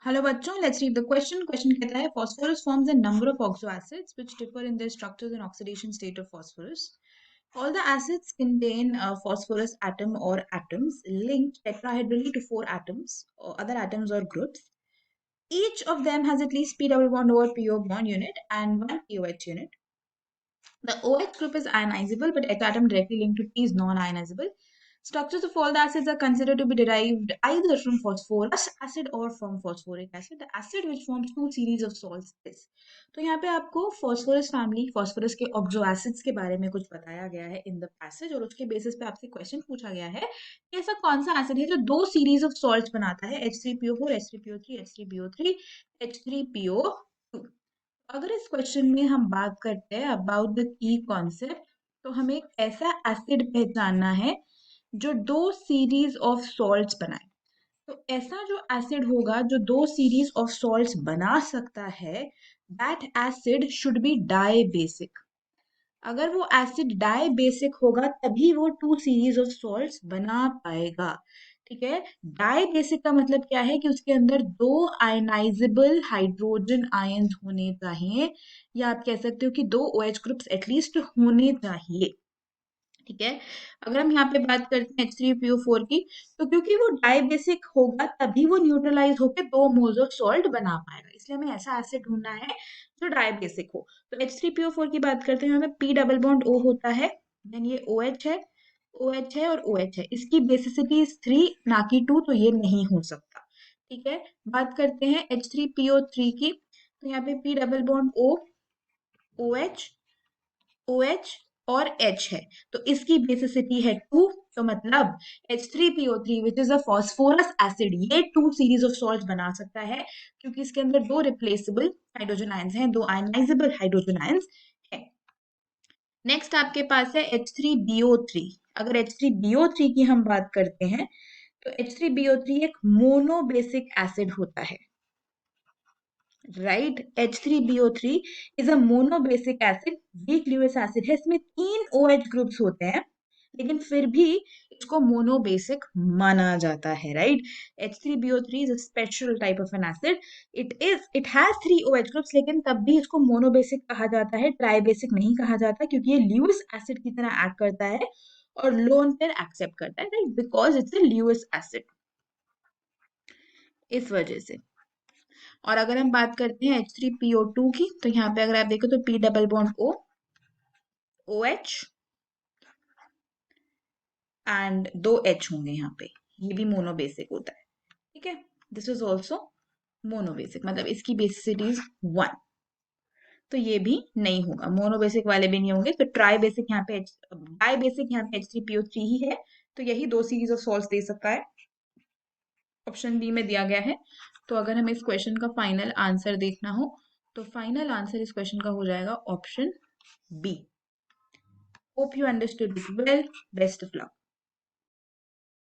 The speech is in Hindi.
हेलो बच्चों, let's read the question. Question कहता है phosphorus forms a number of oxo acids which differ in their structures and oxidation state of phosphorus. All the acids contain a phosphorus atom or atoms linked tetrahedrally to four atoms or other atoms or groups. Each of them has at least p double bond over PO bond unit and one POH unit. The OH group is ionizable, but H atom directly linked to T is non-ionizable. Structures of all the acids are considered to be derived either from phosphorus acid or from phosphoric acid. The acid which forms two series of salts is. तो यहाँ पे आपको phosphorus family, phosphorus के oxo acids के बारे में कुछ बताया गया है in the passage और उसके basis पे आपसे question पूछा गया है कि ऐसा कौन सा acid है जो दो series of salts बनाता है H3PO4, H3PO3, H3PO3, H3PO2। अगर इस क्वेश्चन में हम बात करते हैं अबाउट द की कॉन्सेप्ट, तो हमें एक ऐसा एसिड पहचानना है जो दो सीरीज ऑफ सॉल्ट्स बनाए। तो ऐसा जो एसिड होगा जो दो सीरीज ऑफ सॉल्ट्स बना सकता है, that acid should be dibasic. अगर वो एसिड डाई बेसिक होगा तभी वो टू सीरीज ऑफ सॉल्ट्स बना पाएगा। ठीक है, डाई बेसिक का मतलब क्या है कि उसके अंदर दो आयनाइजेबल हाइड्रोजन आयंस होने चाहिए, या आप कह सकते हो कि दो OH ग्रुप्स एटलीस्ट होने चाहिए। ठीक है, अगर हम यहाँ पे बात करते हैं H3PO4 की, तो क्योंकि वो डाई बेसिक होगा तभी वो न्यूट्रलाइज होकर दो मोल्स ऑफ सॉल्ट बना पाएगा, इसलिए हमें ऐसा एसिड ढूंढना है जो डाई बेसिक हो। तो H3PO4 की बात करते हैं, हमें P डबल बॉन्ड O होता है, देन ये OH है, OH है और OH है। इसकी बेसिसिटी 3 ना कि 2, तो ये नहीं हो सकता। ठीक है, बात करते हैं H3PO3 की, तो यहाँ पे P double bond O, OH, OH और H है, तो इसकी बेसिसिटी है 2। तो मतलब H3PO3 which is a phosphorous acid, ये टू सीरीज ऑफ सॉल्ट बना सकता है क्योंकि इसके अंदर दो रिप्लेसेबल हाइड्रोजन आयंस हैं, दो आयनाइजेबल हाइड्रोजन आयंस हैं। नेक्स्ट आपके पास है H3BO3। अगर H3BO3 की हम बात करते हैं, तो H3BO3 एक मोनोबेसिक एसिड होता है। Right, H3BO3 is a monobasic acid, weak Lewis acid है। इसमें तीन OH ग्रुप्स होते हैं, लेकिन फिर भी इसको मोनोबेसिक माना जाता है। Right, H3BO3 is a special type of N acid. It has three OH groups, लेकिन तब भी इसको मोनोबेसिक कहा जाता है, ट्राइबेसिक नहीं कहा जाता, क्योंकि ये ल्यूइस एसिड की तरह एक्ट करता है और लोन पेयर एक्सेप्ट करता है, right, because it's a Lewis acid, इस वजह से। और अगर हम बात करते हैं H3PO2 की, तो यहाँ पे अगर आप देखो तो P double bond O, OH and दो H होंगे यहाँ पे, ये भी मोनोबेसिक होता है। ठीक है, दिस इज ऑल्सो मोनोबेसिक, मतलब इसकी बेसिसिटी इज 1, तो ये भी नहीं होगा, मोनोबेसिक वाले भी नहीं होंगे। तो ट्राई बेसिक यहाँ पे डाई बेसिक यहाँ पे H3PO3 ही है, तो यही दो सीरीज ऑफ सॉल्ट्स दे सकता है, ऑप्शन बी में दिया गया है। तो अगर हमें इस क्वेश्चन का फाइनल आंसर देखना हो, तो फाइनल आंसर इस क्वेश्चन का हो जाएगा option B. Hope you understood it well. Best of luck.